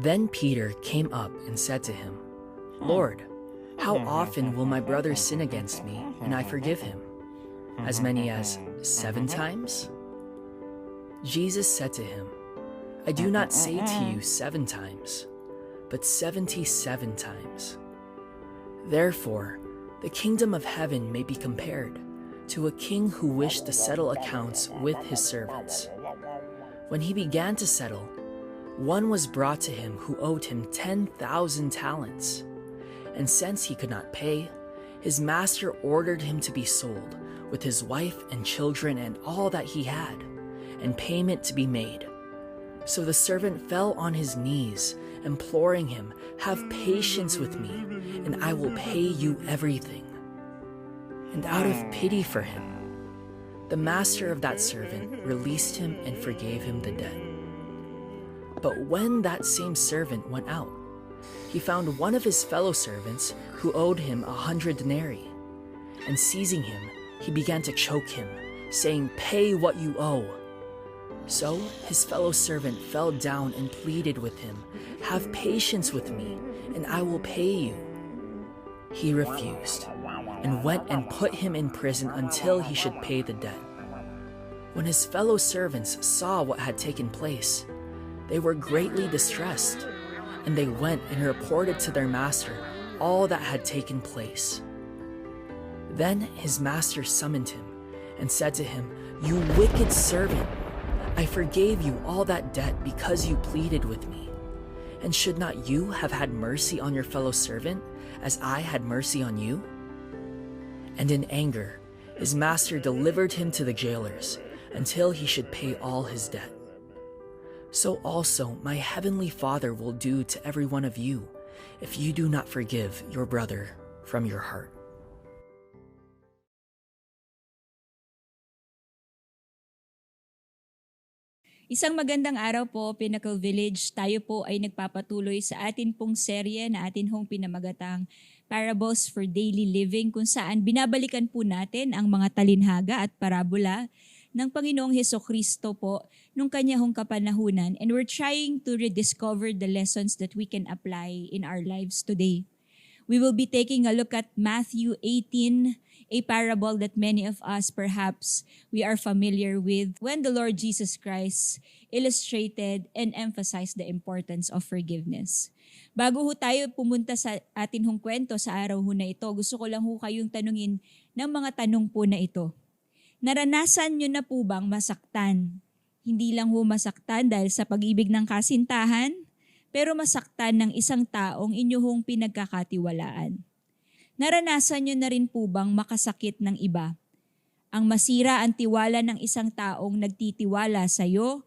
Then Peter came up and said to him, "Lord, how often will my brother sin against me and I forgive him? As many as 7 times?" Jesus said to him, "I do not say to you 7 times, but 77 times. Therefore, the kingdom of heaven may be compared to a king who wished to settle accounts with his servants. When he began to settle, one was brought to him who owed him 10,000 talents. And since he could not pay, his master ordered him to be sold, with his wife and children and all that he had, and payment to be made. So the servant fell on his knees, imploring him, 'Have patience with me, and I will pay you everything.' And out of pity for him, the master of that servant released him and forgave him the debt. But when that same servant went out, he found one of his fellow servants who owed him 100 denarii. And seizing him, he began to choke him, saying, 'Pay what you owe.' So his fellow servant fell down and pleaded with him, 'Have patience with me, and I will pay you.' He refused, and went and put him in prison until he should pay the debt. When his fellow servants saw what had taken place, they were greatly distressed, and they went and reported to their master all that had taken place. Then his master summoned him and said to him, 'You wicked servant, I forgave you all that debt because you pleaded with me. And should not you have had mercy on your fellow servant as I had mercy on you?' And in anger, his master delivered him to the jailers until he should pay all his debt. So also my heavenly Father will do to every one of you if you do not forgive your brother from your heart." Isang magandang araw po, Pinnacle Village. Tayo po ay nagpapatuloy sa atin pong serye na atin hong pinamagatang Parables for Daily Living, kung saan binabalikan po natin ang mga talinhaga at parabola ng Panginoong Hesukristo po nung kanya hong kapanahunan, and we're trying to rediscover the lessons that we can apply in our lives today. We will be taking a look at Matthew 18, a parable that many of us perhaps we are familiar with, when the Lord Jesus Christ illustrated and emphasized the importance of forgiveness. Bago ho tayo pumunta sa atin hong kwento sa araw ho na ito, gusto ko lang ho kayong tanungin ng mga tanong po na ito. Naranasan nyo na po bang masaktan? Hindi lang ho masaktan dahil sa pag-ibig ng kasintahan, pero masaktan ng isang taong inyong pinagkakatiwalaan. Naranasan nyo na rin po bang makasakit ng iba? Ang masira ang tiwala ng isang taong nagtitiwala sa iyo,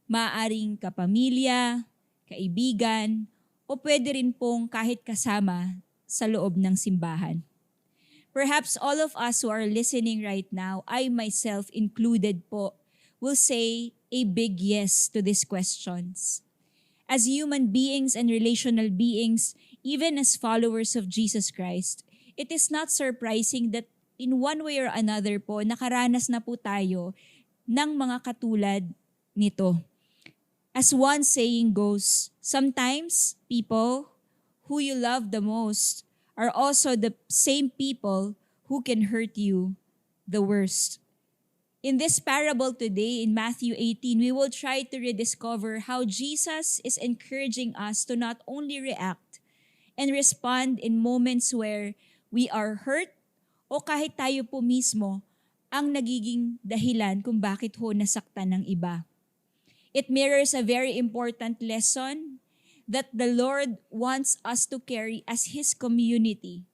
maaaring kapamilya, kaibigan, o pwede rin pong kahit kasama sa loob ng simbahan. Perhaps all of us who are listening right now, I myself included po, will say a big yes to these questions. As human beings and relational beings, even as followers of Jesus Christ, it is not surprising that in one way or another po, nakaranas na po tayo ng mga katulad nito. As one saying goes, sometimes people who you love the most are also the same people who can hurt you the worst. In this parable today, in Matthew 18, we will try to rediscover how Jesus is encouraging us to not only react and respond in moments where we are hurt o kahit tayo po mismo ang nagiging dahilan kung bakit ho nasaktan ng iba. It mirrors a very important lesson that the Lord wants us to carry as His community.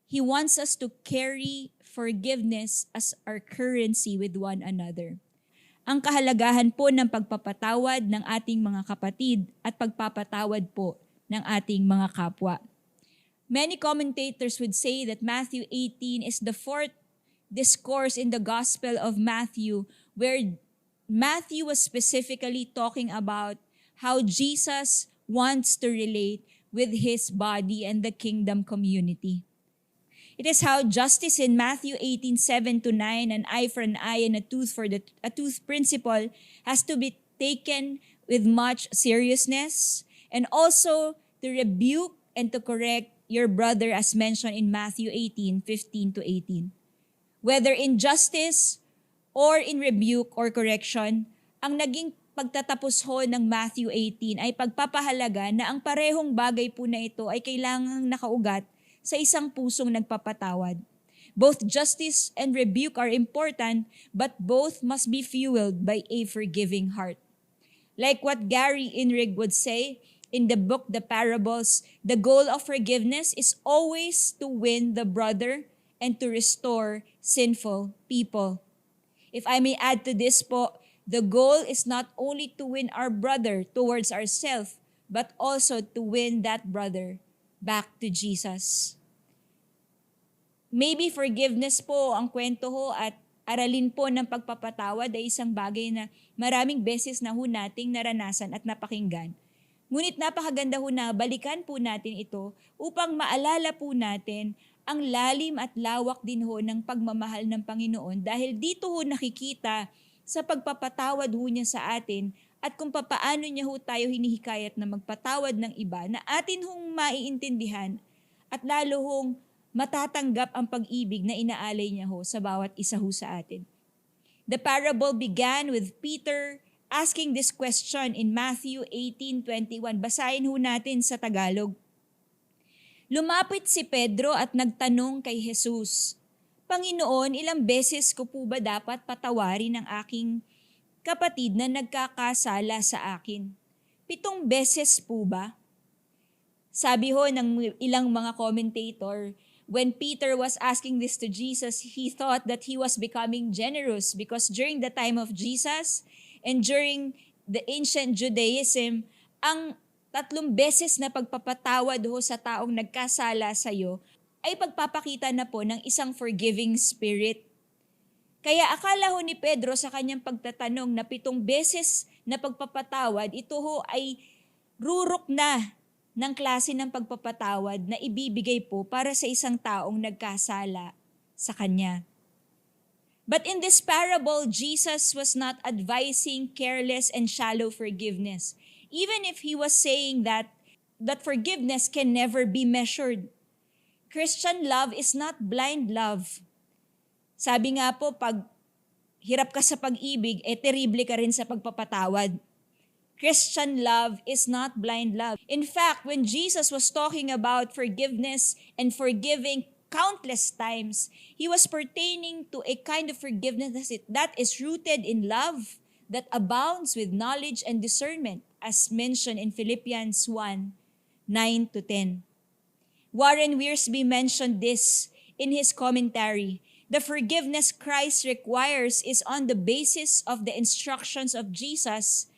He wants us to carry forgiveness as our currency with one another. Ang kahalagahan po ng pagpapatawad ng ating mga kapatid at pagpapatawad po ng ating mga kapwa. Many commentators would say that Matthew 18 is the fourth discourse in the Gospel of Matthew, where Matthew was specifically talking about how Jesus wants to relate with His body and the kingdom community. It is how justice in Matthew 18:7-9, an eye for an eye and a tooth for a tooth principle has to be taken with much seriousness and also to rebuke and to correct your brother as mentioned in Matthew 18:15 to 18. Whether in justice or in rebuke or correction, ang naging pagtatapos ho ng Matthew 18 ay pagpapahalaga na ang parehong bagay po na ito ay kailangang nakaugat sa isang pusong nagpapatawad. Both justice and rebuke are important, but both must be fueled by a forgiving heart. Like what Gary Inrig would say in the book The Parables, the goal of forgiveness is always to win the brother and to restore sinful people. If I may add to this po, the goal is not only to win our brother towards ourselves, but also to win that brother back to Jesus. Maybe forgiveness po ang kwento ho at aralin po ng pagpapatawad ay isang bagay na maraming beses na ho nating naranasan at napakinggan. Ngunit napakaganda ho na balikan po natin ito upang maalala po natin ang lalim at lawak din ho ng pagmamahal ng Panginoon dahil dito ho nakikita sa pagpapatawad ho niya sa atin at kung papaano niya ho tayo hinihikayat na magpatawad ng iba na atin hong maiintindihan at lalo hong matatanggap ang pag-ibig na inaalay niya ho sa bawat isa ho sa atin. The parable began with Peter asking this question in Matthew 18:21. Basahin ho natin sa Tagalog. Lumapit si Pedro at nagtanong kay Jesus, Panginoon, ilang beses ko po ba dapat patawarin ang aking kapatid na nagkakasala sa akin? 7 beses po ba? Sabi ho ng ilang mga commentator, when Peter was asking this to Jesus, he thought that he was becoming generous because during the time of Jesus and during the ancient Judaism, ang 3 beses na pagpapatawad ho sa taong nagkasala sa iyo ay pagpapakita na po ng isang forgiving spirit. Kaya akala ho ni Pedro sa kanyang pagtatanong na 7 beses na pagpapatawad, ito ho ay rurok na ng klase ng pagpapatawad na ibibigay po para sa isang taong nagkasala sa kanya. But in this parable, Jesus was not advising careless and shallow forgiveness, even if he was saying that forgiveness can never be measured. Christian love is not blind love. Sabi nga po, pag hirap ka sa pag-ibig, terrible ka rin sa pagpapatawad. Christian love is not blind love. In fact, when Jesus was talking about forgiveness and forgiving countless times, he was pertaining to a kind of forgiveness that is rooted in love, that abounds with knowledge and discernment, as mentioned in Philippians 1:9-10. Warren Wiersbe mentioned this in his commentary. The forgiveness Christ requires is on the basis of the instructions of Jesus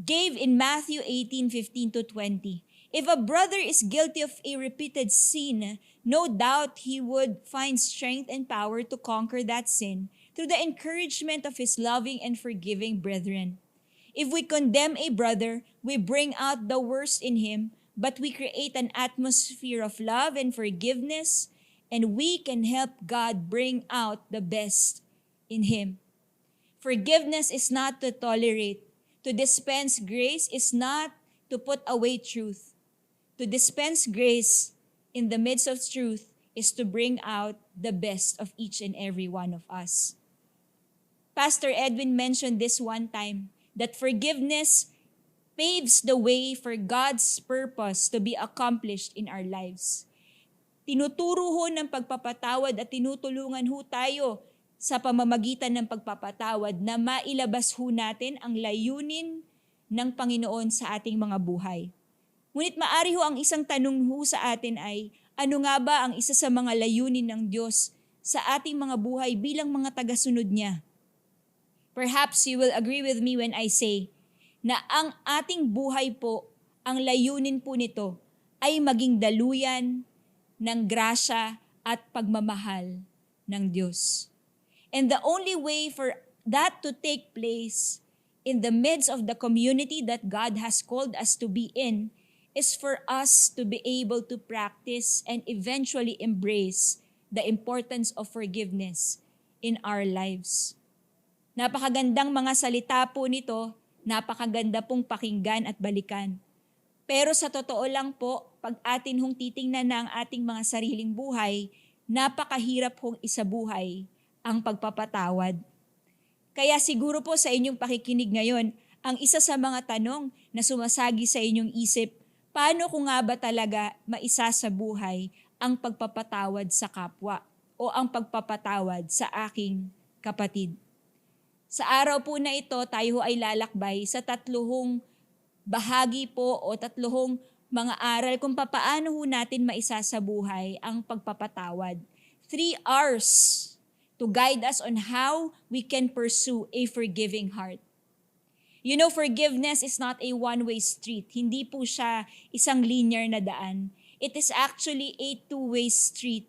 gave in Matthew 18:15-20. If a brother is guilty of a repeated sin, no doubt he would find strength and power to conquer that sin through the encouragement of his loving and forgiving brethren. If we condemn a brother, we bring out the worst in him, but we create an atmosphere of love and forgiveness, and we can help God bring out the best in him. Forgiveness is not to tolerate. To dispense grace is not to put away truth. To dispense grace in the midst of truth is to bring out the best of each and every one of us. Pastor Edwin mentioned this one time, that forgiveness paves the way for God's purpose to be accomplished in our lives. Tinuturo ho ng pagpapatawad at tinutulungan ho tayo sa pamamagitan ng pagpapatawad na mailabas ho natin ang layunin ng Panginoon sa ating mga buhay. Ngunit maari ho ang isang tanong ho sa atin ay, ano nga ba ang isa sa mga layunin ng Diyos sa ating mga buhay bilang mga tagasunod niya? Perhaps you will agree with me when I say na ang ating buhay po, ang layunin po nito ay maging daluyan ng grasya at pagmamahal ng Diyos. And the only way for that to take place in the midst of the community that God has called us to be in is for us to be able to practice and eventually embrace the importance of forgiveness in our lives. Napakagandang mga salita po nito, napakaganda pong pakinggan at balikan. Pero sa totoo lang po, pag atin hong titingnan na ang ating mga sariling buhay, napakahirap hong isabuhay ang pagpapatawad. Kaya siguro po sa inyong pakikinig ngayon, ang isa sa mga tanong na sumasagi sa inyong isip, paano ko nga ba talaga maisasabuhay ang pagpapatawad sa kapwa o ang pagpapatawad sa aking kapatid? Sa araw po na ito, tayo ay lalakbay sa tatluhong bahagi po o tatluhong mga aral kung paano ho natin maisasabuhay ang pagpapatawad. 3 R's to guide us on how we can pursue a forgiving heart. You know, forgiveness is not a one-way street. Hindi po siya isang linear na daan. It is actually a two-way street.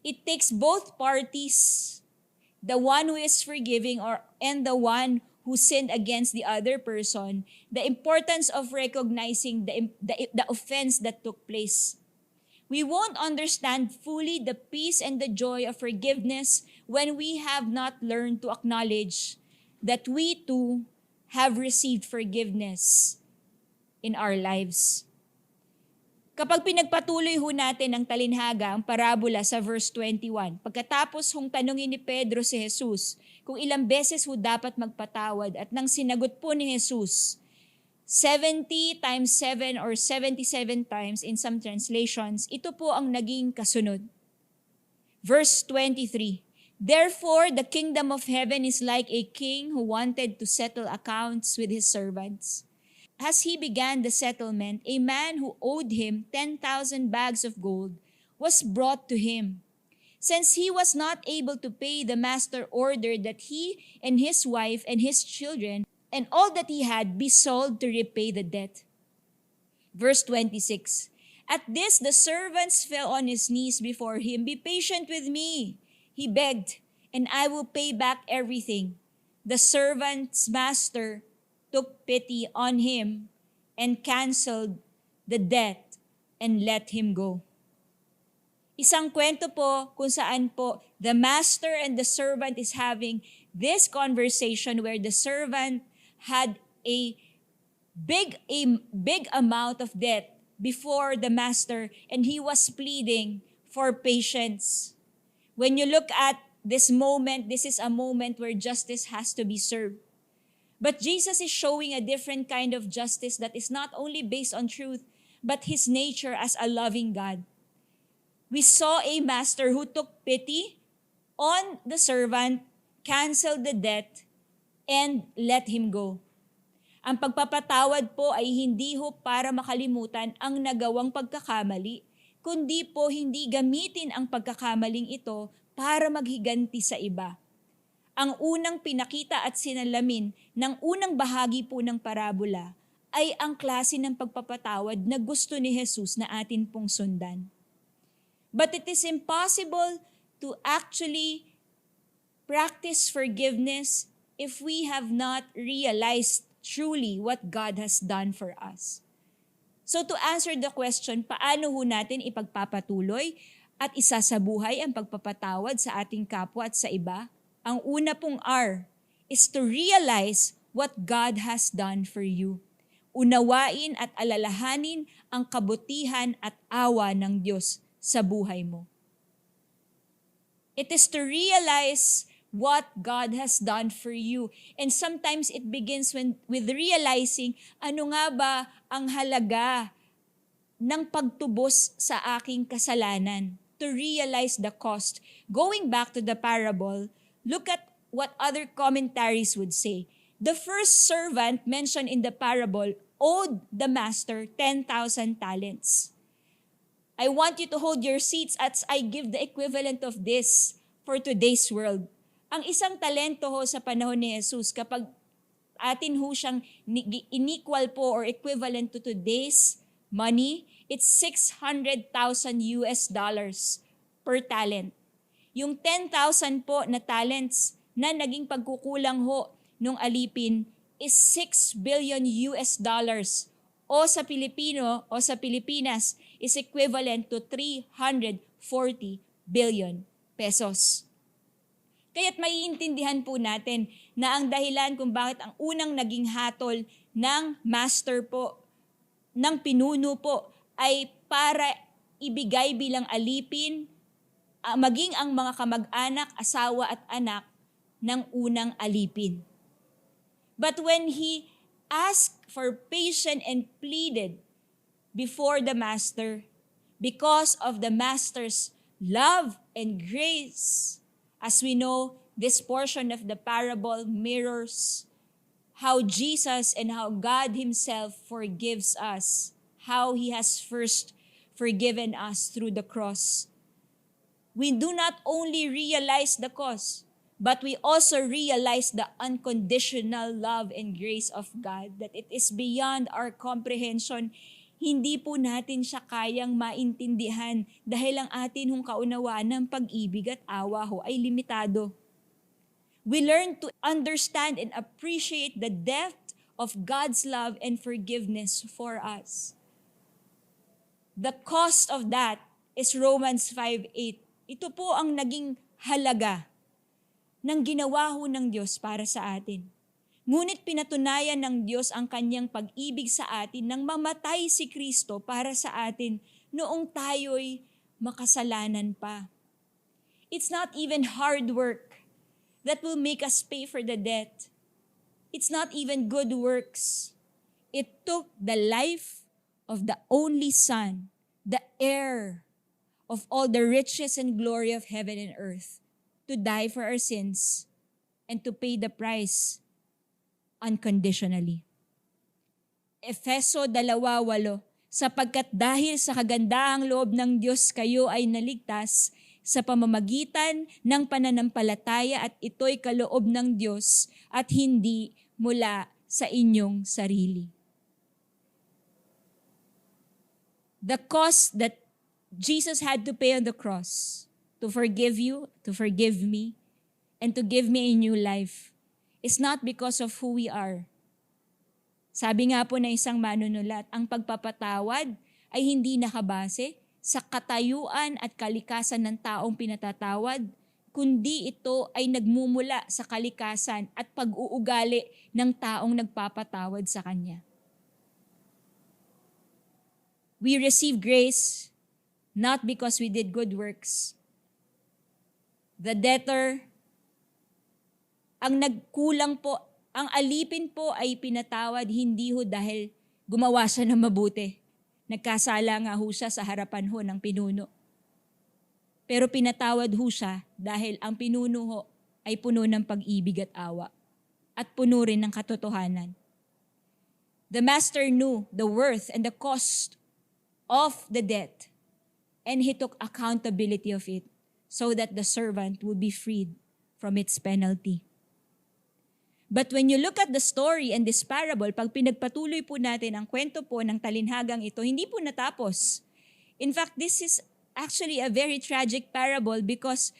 It takes both parties, the one who is forgiving and the one who sinned against the other person, the importance of recognizing the offense that took place. We won't understand fully the peace and the joy of forgiveness when we have not learned to acknowledge that we too have received forgiveness in our lives. Kapag pinagpatuloy ho natin ang talinhaga, ang parabola sa verse 21, pagkatapos hong tanungin ni Pedro si Jesus kung ilang beses ho dapat magpatawad at nang sinagot po ni Jesus, 70 times 7 or 77 times in some translations, ito po ang naging kasunod. Verse 23, therefore the kingdom of heaven is like a king who wanted to settle accounts with his servants. As he began the settlement, a man who owed him 10,000 bags of gold was brought to him. Since he was not able to pay, the master ordered that he and his wife and his children and all that he had be sold to repay the debt. Verse 26, at this the servants fell on his knees before him. Be patient with me, he begged, and I will pay back everything. The servant's master took pity on him and canceled the debt and let him go. Isang kwento po kung saan po the master and the servant is having this conversation where the servant had a big amount of debt before the master and he was pleading for patience. When you look at this moment, this is a moment where justice has to be served. But Jesus is showing a different kind of justice that is not only based on truth, but his nature as a loving God. We saw a master who took pity on the servant, canceled the debt, and let him go. Ang pagpapatawad po ay hindi ho para makalimutan ang nagawang pagkakamali, kundi po hindi gamitin ang pagkakamaling ito para maghiganti sa iba. Ang unang pinakita at sinalamin ng unang bahagi po ng parabola ay ang klase ng pagpapatawad na gusto ni Jesus na atin pong sundan. But it is impossible to actually practice forgiveness if we have not realized truly what God has done for us. So to answer the question, paano ho natin ipagpapatuloy at isasabuhay ang pagpapatawad sa ating kapwa at sa iba? Ang una pong R is to realize what God has done for you. Unawain at alalahanin ang kabutihan at awa ng Diyos sa buhay mo. It is to realize what God has done for you. And sometimes it begins with realizing ano nga ba ang halaga ng pagtubos sa aking kasalanan. To realize the cost. Going back to the parable, look at what other commentaries would say. The first servant mentioned in the parable owed the master 10,000 talents. I want you to hold your seats as I give the equivalent of this for today's world. Ang isang talento ho sa panahon ni Jesus, kapag atin ho siyang inequal po or equivalent to today's money, it's $600,000 per talent. Yung 10,000 po na talents na naging pagkukulang ho nung alipin is $6 billion o sa Pilipino o sa Pilipinas is equivalent to 340 billion pesos. Kaya't maiintindihan po natin na ang dahilan kung bakit ang unang naging hatol ng master po ng pinuno po ay para ibigay bilang alipin maging ang mga kamag-anak, asawa at anak ng unang alipin. But when he asked for patience and pleaded before the master, because of the master's love and grace, as we know, this portion of the parable mirrors how Jesus and how God Himself forgives us, how He has first forgiven us through the cross. We do not only realize the cause, but we also realize the unconditional love and grace of God, that it is beyond our comprehension. Hindi po natin siya kayang maintindihan dahil ang atin hong kaunawaan ng pag-ibig at awa ho ay limitado. We learn to understand and appreciate the depth of God's love and forgiveness for us. The cost of that is Romans 5:8. Ito po ang naging halaga ng ginawa ho ng Diyos para sa atin. Ngunit pinatunayan ng Diyos ang kanyang pag-ibig sa atin nang mamatay si Kristo para sa atin noong tayo'y makasalanan pa. It's not even hard work that will make us pay for the debt. It's not even good works. It took the life of the only Son, the heir of all the riches and glory of heaven and earth, to die for our sins and to pay the price unconditionally. Efeso 2:8, sapagkat dahil sa kagandahang loob ng Diyos kayo ay naligtas sa pamamagitan ng pananampalataya at ito'y kaloob ng Diyos at hindi mula sa inyong sarili. The cost that Jesus had to pay on the cross to forgive you, to forgive me, and to give me a new life is not because of who we are. Sabi nga po ng isang manunulat, ang pagpapatawad ay hindi nakabase sa katayuan at kalikasan ng taong pinatatawad, kundi ito ay nagmumula sa kalikasan at pag-uugali ng taong nagpapatawad sa kanya. We receive grace not because we did good works. The debtor, ang nagkulang po, ang alipin po ay pinatawad hindi ho dahil gumawa siya ng mabuti. Nagkasala nga ho siya sa harapan ho ng pinuno. Pero pinatawad ho siya dahil ang pinuno ho ay puno ng pag-ibig at awa at puno rin ng katotohanan. The master knew the worth and the cost of the debt, and he took accountability of it so that the servant would be freed from its penalty. But when you look at the story and this parable, pag pinagpatuloy po natin ang kwento po ng talinhagang ito, hindi po natapos. In fact, this is actually a very tragic parable because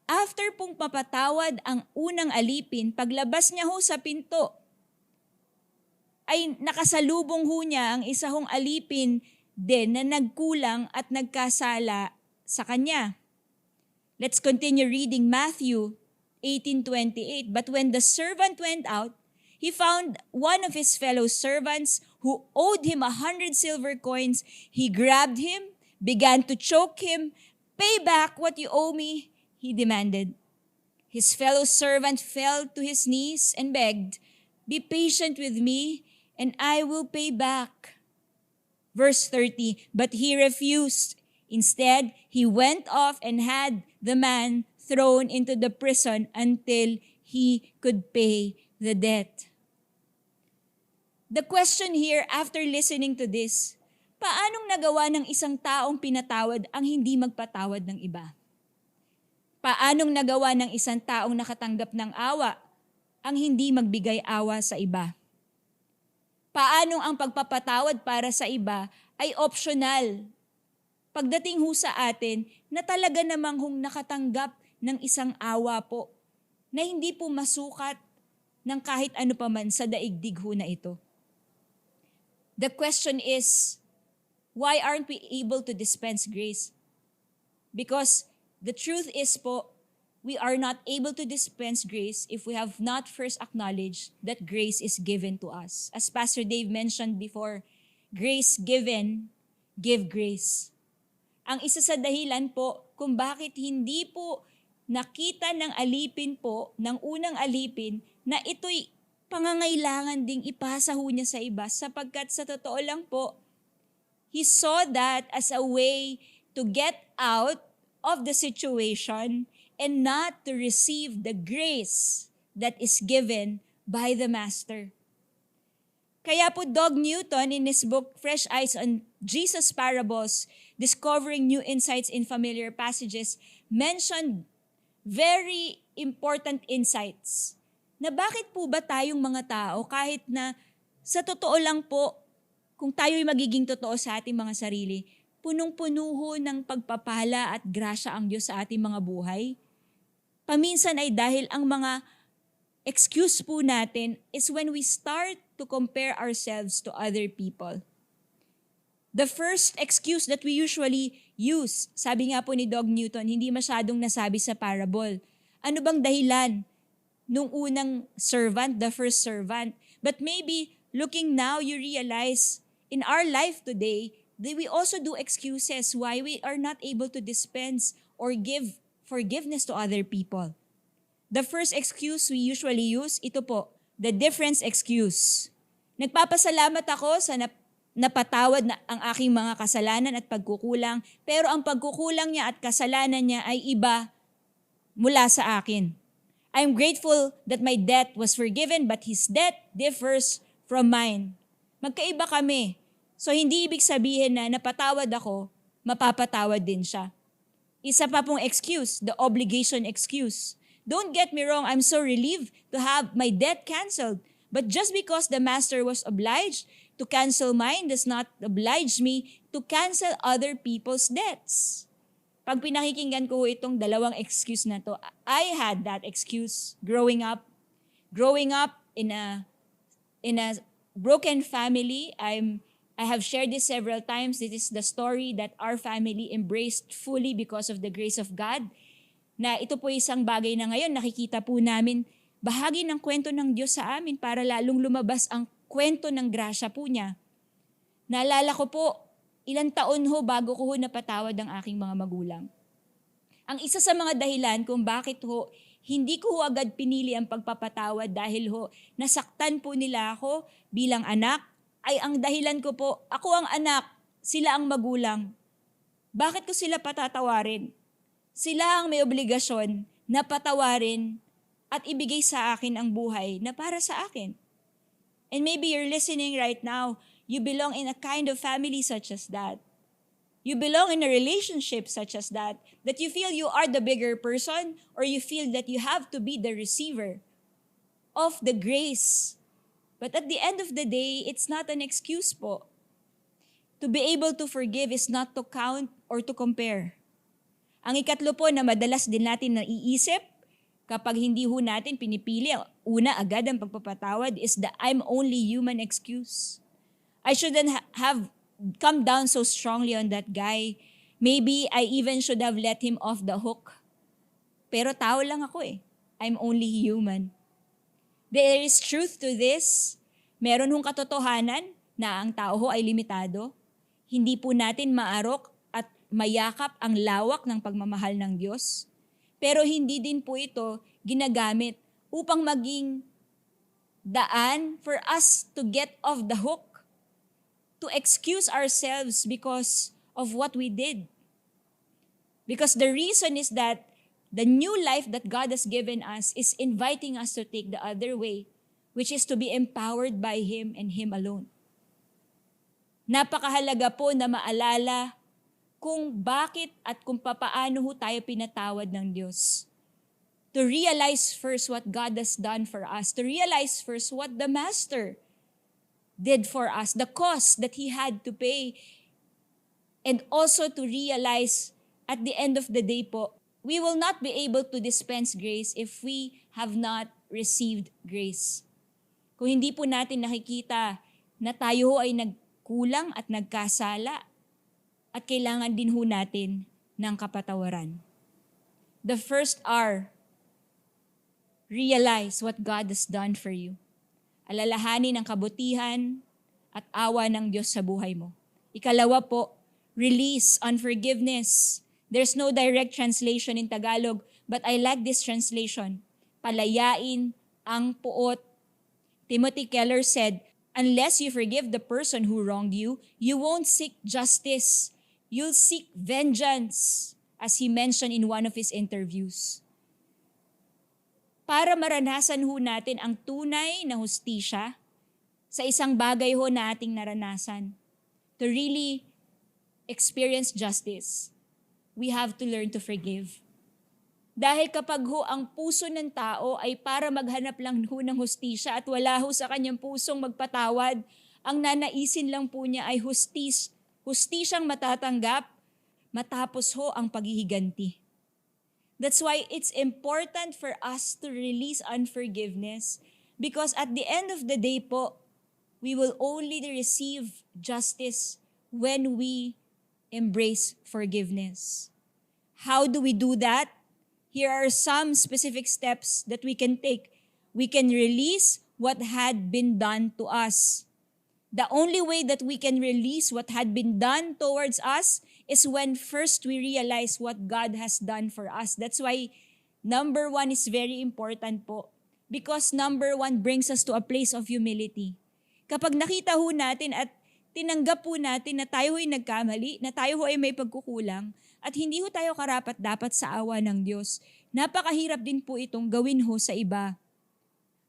after pong mapatawad ang unang alipin, paglabas niya ho sa pinto, ay nakasalubong ho niya ang isa hong alipin din na nagkulang at nagkasala sa kanya. Let's continue reading Matthew 18:28. But when the servant went out, he found one of his fellow servants who owed him 100 silver coins. He grabbed him, began to choke him. "Pay back what you owe me," he demanded. His fellow servant fell to his knees and begged, "Be patient with me, and I will pay back." Verse 30, but he refused. Instead, he went off and had the man thrown into the prison until he could pay the debt. The question here, after listening to this, paanong nagawa ng isang taong pinatawad ang hindi magpatawad ng iba? Paanong nagawa ng isang taong nakatanggap ng awa ang hindi magbigay awa sa iba? Paanong ang pagpapatawad para sa iba ay optional pagdating ho sa atin na talaga namang hong nakatanggap ng isang awa po na hindi po masukat ng kahit ano pa man sa daigdig ho na ito. The question is, why aren't we able to dispense grace? Because the truth is po, we are not able to dispense grace if we have not first acknowledged that grace is given to us. As Pastor Dave mentioned before, Grace given, give grace. Ang isa sa dahilan po kung bakit hindi po nakita ng alipin po, ng unang alipin, na ito'y pangangailangan ding ipasa ho niya sa iba sapagkat sa totoo lang po, he saw that as a way to get out of the situation and not to receive the grace that is given by the Master. Kaya po Doug Newton in his book Fresh Eyes on Jesus Parables, Discovering New Insights in Familiar Passages, mentioned very important insights na bakit po ba tayong mga tao kahit na sa totoo lang po, kung tayo'y magiging totoo sa ating mga sarili, punong-puno ho ng pagpapala at grasya ang Diyos sa ating mga buhay. Paminsan ay dahil ang mga excuse po natin is when we start to compare ourselves to other people. The first excuse that we usually use, sabi nga po ni Doug Newton, hindi masyadong nasabi sa parable. Ano bang dahilan nung unang servant, the first servant? But maybe looking now, you realize in our life today, that we also do excuses why we are not able to dispense or give forgiveness to other people. The first excuse we usually use, ito po, the difference excuse. Nagpapasalamat ako sa napatawad na ang aking mga kasalanan at pagkukulang, pero ang pagkukulang niya at kasalanan niya ay iba mula sa akin. I'm grateful that my debt was forgiven, but his debt differs from mine. Magkaiba kami. So hindi ibig sabihin na napatawad ako, mapapatawad din siya. Isa pa pong excuse, the obligation excuse. Don't get me wrong, I'm so relieved to have my debt canceled. But just because the master was obliged to cancel mine does not oblige me to cancel other people's debts. Pag pinakikinggan ko itong dalawang excuse na to, I had that excuse growing up. Growing up in a broken family, I have shared this several times. This is the story that our family embraced fully because of the grace of God. Na ito po isang bagay na ngayon nakikita po namin bahagi ng kwento ng Diyos sa amin para lalong lumabas ang kwento ng grasya po niya. Naalala ko po, ilang taon ho bago ko napatawad ang aking mga magulang. Ang isa sa mga dahilan kung bakit hindi ko agad pinili ang pagpapatawad dahil nasaktan po nila ako bilang anak, ay ang dahilan ko po, ako ang anak, sila ang magulang. Bakit ko sila patatawarin? Sila ang may obligasyon na patawarin at ibigay sa akin ang buhay na para sa akin. And maybe you're listening right now, you belong in a kind of family such as that. You belong in a relationship such as that you feel you are the bigger person or you feel that you have to be the receiver of the grace. But at the end of the day, it's not an excuse po. To be able to forgive is not to count or to compare. Ang ikatlo po na madalas din natin naiisip kapag hindi natin pinipili, una agad ang pagpapatawad is the I'm only human excuse. I shouldn't have come down so strongly on that guy. Maybe I even should have let him off the hook. Pero tao lang ako I'm only human. There is truth to this. Meron katotohanan na ang tao ay limitado. Hindi po natin maarok at mayakap ang lawak ng pagmamahal ng Diyos. Pero hindi din po ito ginagamit upang maging daan for us to get off the hook, to excuse ourselves because of what we did. Because the reason is that the new life that God has given us is inviting us to take the other way, which is to be empowered by Him and Him alone. Napakahalaga po na maalala kung bakit at kung papaano tayo pinatawad ng Diyos. To realize first what God has done for us. To realize first what the Master did for us. The cost that He had to pay. And also to realize at the end of the day po, we will not be able to dispense grace if we have not received grace. Kung hindi po natin nakikita na tayo ay nagkulang at nagkasala at kailangan din natin ng kapatawaran. The first R, realize what God has done for you. Alalahanin ang kabutihan at awa ng Diyos sa buhay mo. Ikalawa po, release, unforgiveness. There's no direct translation in Tagalog, but I like this translation. Palayain ang puot. Timothy Keller said, unless you forgive the person who wronged you, you won't seek justice. You'll seek vengeance, as he mentioned in one of his interviews. Para maranasan ho natin ang tunay na hustisya sa isang bagay ho na ating naranasan, to really experience justice, we have to learn to forgive. Dahil kapag ho ang puso ng tao ay para maghanap lang ho ng hustisya at wala ho sa kanyang pusong magpatawad, ang nanaisin lang po niya ay hustisyang matatanggap matapos ho ang paghihiganti. That's why it's important for us to release unforgiveness, because at the end of the day po, we will only receive justice when we embrace forgiveness. How do we do that? Here are some specific steps that we can take. We can release what had been done to us. The only way that we can release what had been done towards us is when first we realize what God has done for us. That's why number 1 is very important po. Because number 1 brings us to a place of humility. Kapag nakita ho natin at tinanggap po natin na tayo ay nagkamali, na tayo ay may pagkukulang, at hindi ho tayo karapat-dapat sa awa ng Diyos, napakahirap din po itong gawin ho sa iba.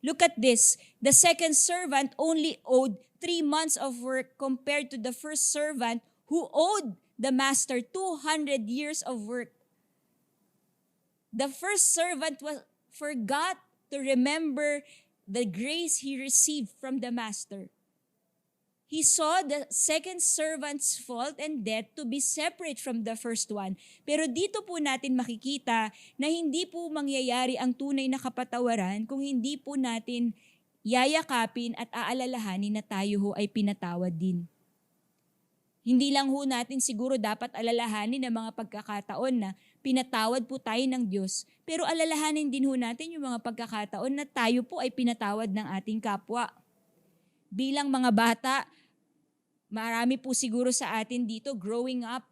Look at this. The second servant only owed 3 months of work compared to the first servant who owed the master 200 years of work. The first servant forgot to remember the grace he received from the master. He saw the second servant's fault and debt to be separate from the first one. Pero dito po natin makikita na hindi po mangyayari ang tunay na kapatawaran kung hindi po natin yayakapin at aalalahanin na tayo ho ay pinatawad din. Hindi lang ho natin siguro dapat alalahanin ang mga pagkakataon na pinatawad po tayo ng Diyos, pero alalahanin din ho natin yung mga pagkakataon na tayo po ay pinatawad ng ating kapwa. Bilang mga bata, marami po siguro sa atin dito growing up,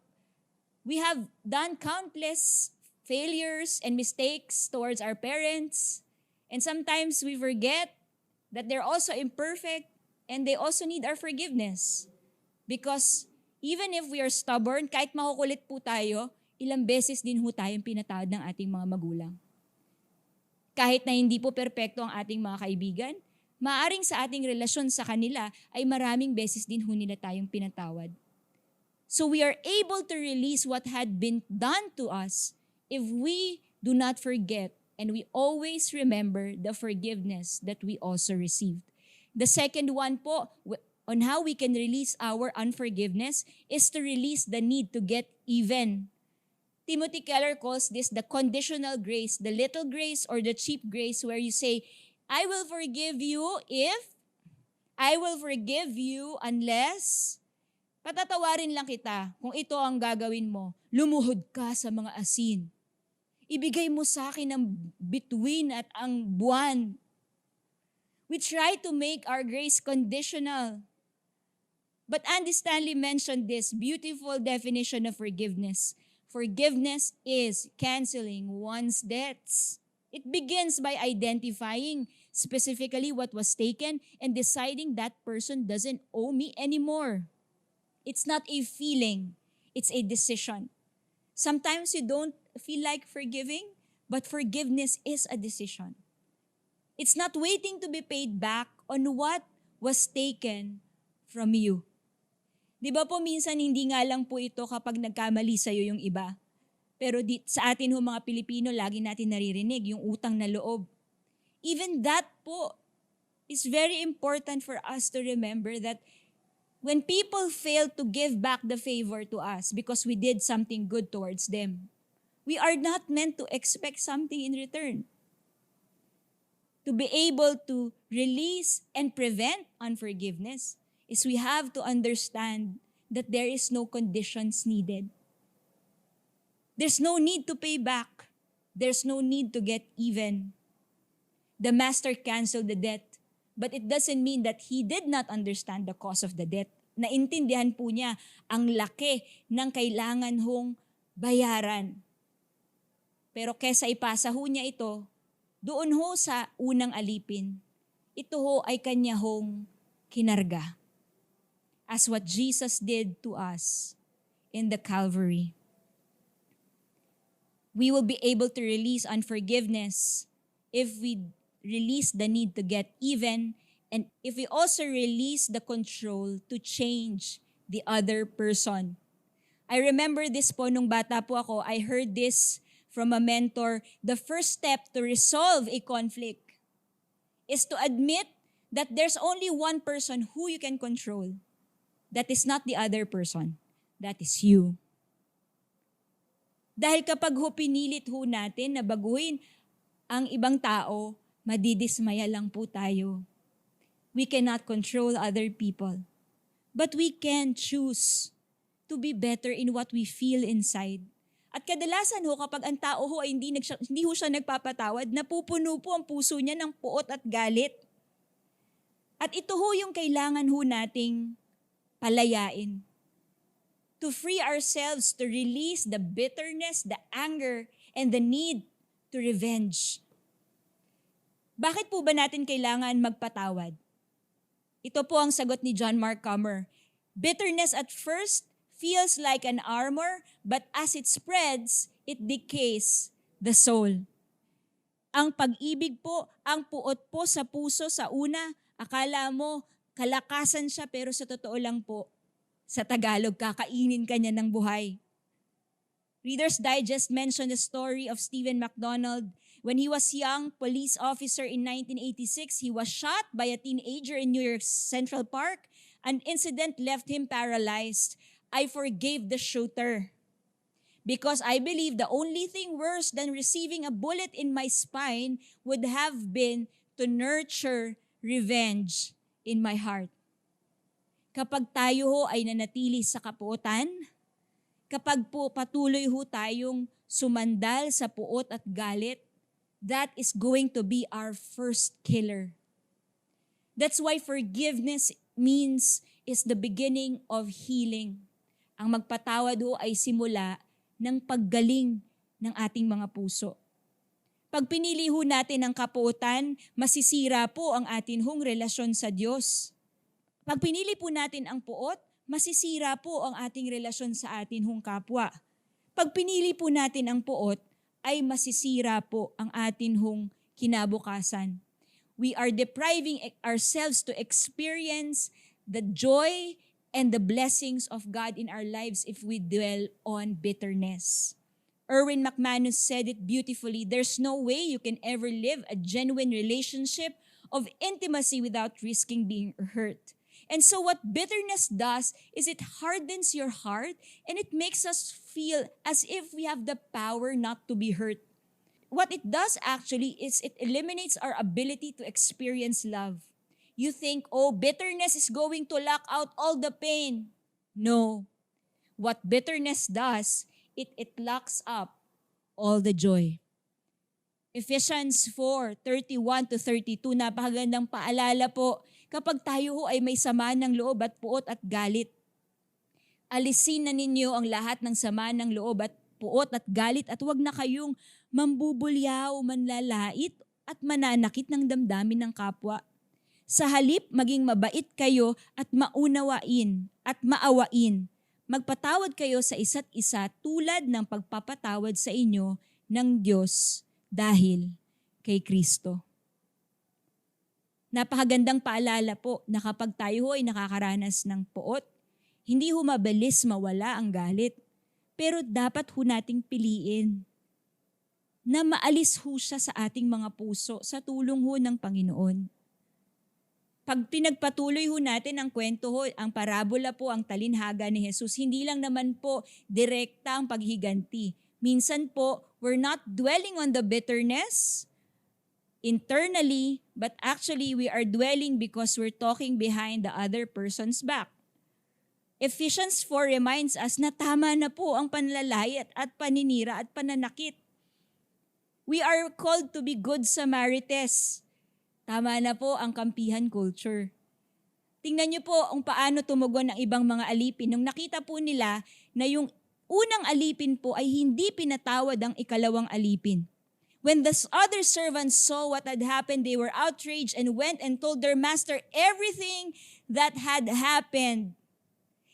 we have done countless failures and mistakes towards our parents, and sometimes we forget that they're also imperfect and they also need our forgiveness. Because even if we are stubborn, kahit makukulit po tayo, ilang beses din ho tayong pinatawad ng ating mga magulang. Kahit na hindi po perpekto ang ating mga kaibigan, maaring sa ating relasyon sa kanila ay maraming beses din ho nila tayong pinatawad. So we are able to release what had been done to us if we do not forget and we always remember the forgiveness that we also received. The second one po, on how we can release our unforgiveness is to release the need to get even. Timothy Keller calls this the conditional grace, the little grace or the cheap grace where you say, I will forgive you if, I will forgive you unless, patatawarin lang kita kung ito ang gagawin mo. Lumuhod ka sa mga asin. Ibigay mo sa akin ang bituin at ang buwan. We try to make our grace conditional. But Andy Stanley mentioned this beautiful definition of forgiveness. Forgiveness is canceling one's debts. It begins by identifying specifically what was taken and deciding that person doesn't owe me anymore. It's not a feeling, it's a decision. Sometimes you don't feel like forgiving, but forgiveness is a decision. It's not waiting to be paid back on what was taken from you. Di ba po minsan hindi nga lang po ito kapag nagkamali sa'yo yung iba. Pero sa atin ho mga Pilipino, lagi natin naririnig yung utang na loob. Even that po is very important for us to remember that when people fail to give back the favor to us because we did something good towards them, we are not meant to expect something in return. To be able to release and prevent unforgiveness is we have to understand that there is no conditions needed. There's no need to pay back. There's no need to get even. The master canceled the debt But it doesn't mean that he did not understand the cause of the debt. Naintindihan po niya ang laki ng kailangan hong bayaran. Pero kesa ipasa ho niya ito, doon ho sa unang alipin, ito ho ay kanya hong kinarga. As what Jesus did to us in the Calvary. We will be able to release unforgiveness if we release the need to get even, and if we also release the control to change the other person. I remember this po nung bata po ako, I heard this from a mentor. The first step to resolve a conflict is to admit that there's only one person who you can control. That is not the other person. That is you. Dahil kapag ho pinilit ho natin na baguhin ang ibang tao, madidismaya lang po tayo. We cannot control other people. But we can choose to be better in what we feel inside. At kadalasan ho, kapag ang tao ho ay hindi ho siya nagpapatawad, napupuno po ang puso niya ng puot at galit. At ito ho yung kailangan ho nating palayain. To free ourselves, to release the bitterness, the anger, and the need to revenge. Bakit po ba natin kailangan magpatawad? Ito po ang sagot ni John Mark Comer. Bitterness at first feels like an armor, but as it spreads, it decays the soul. Ang pag-ibig po, ang puot po sa puso sa una, akala mo kalakasan siya, pero sa totoo lang po, sa Tagalog, kakainin ka niya ng buhay. Reader's Digest mentioned the story of Stephen McDonald. When he was young police officer in 1986, he was shot by a teenager in New York Central Park. An incident left him paralyzed. I forgave the shooter because I believe the only thing worse than receiving a bullet in my spine would have been to nurture revenge in my heart. Kapag tayo ho ay nanatili sa kapuotan, kapag po patuloy ho tayong sumandal sa puot at galit, that is going to be our first killer. That's why forgiveness is the beginning of healing. Ang magpatawad ho ay simula ng paggaling ng ating mga puso. Pag pinili ho natin ang kapuotan, masisira po ang atin hong relasyon sa Diyos. Pag pinili po natin ang puot, masisira po ang ating relasyon sa atin hong kapwa. Pag pinili po natin ang puot, ay masisira po ang atin hong kinabukasan. We are depriving ourselves to experience the joy and the blessings of God in our lives if we dwell on bitterness. Erwin McManus said it beautifully, there's no way you can ever live a genuine relationship of intimacy without risking being hurt. And so what bitterness does is it hardens your heart and it makes us feel as if we have the power not to be hurt. What it does actually is it eliminates our ability to experience love. You think, oh, bitterness is going to lock out all the pain. No. What bitterness does, it locks up all the joy. Ephesians 4:31-32, napakagandang paalala po. Kapag tayo ho ay may sama ng loob at puot at galit, alisin na ninyo ang lahat ng sama ng loob at puot at galit at huwag na kayong mambubulyaw, manlalait at mananakit ng damdamin ng kapwa. Sa halip, maging mabait kayo at maunawain at maawain. Magpatawad kayo sa isa't isa tulad ng pagpapatawad sa inyo ng Diyos dahil kay Kristo. Napakagandang paalala po na kapag tayo ay nakakaranas ng puot, hindi ho mabilis mawala ang galit, pero dapat ho nating piliin na maalis ho siya sa ating mga puso sa tulong ho ng Panginoon. Pag pinagpatuloy ho natin ang kwento ho, ang parabola po, ang talinhaga ni Jesus, hindi lang naman po direkta ang paghiganti. Minsan po, we're not dwelling on the bitterness internally, but actually we are dwelling because we're talking behind the other person's back. Ephesians 4 reminds us na tama na po ang panlalayat at paninira at pananakit. We are called to be good Samaritans. Tama na po ang kampihan culture. Tingnan niyo po kung paano tumugon ng ibang mga alipin nung nakita po nila na yung unang alipin po ay hindi pinatawad ang ikalawang alipin. When the other servants saw what had happened, they were outraged and went and told their master everything that had happened.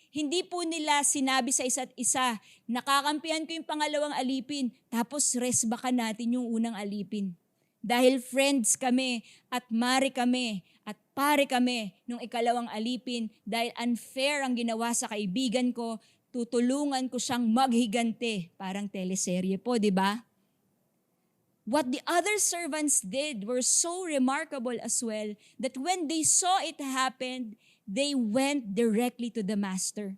Hindi po nila sinabi sa isa't isa, nakakampihan ko yung pangalawang alipin, tapos resbakan natin yung unang alipin. Dahil friends kami at mare kami at pare kami nung ikalawang alipin, dahil unfair ang ginawa sa kaibigan ko, tutulungan ko siyang maghigante. Parang teleserye po, di ba? What the other servants did were so remarkable as well that when they saw it happen, they went directly to the master.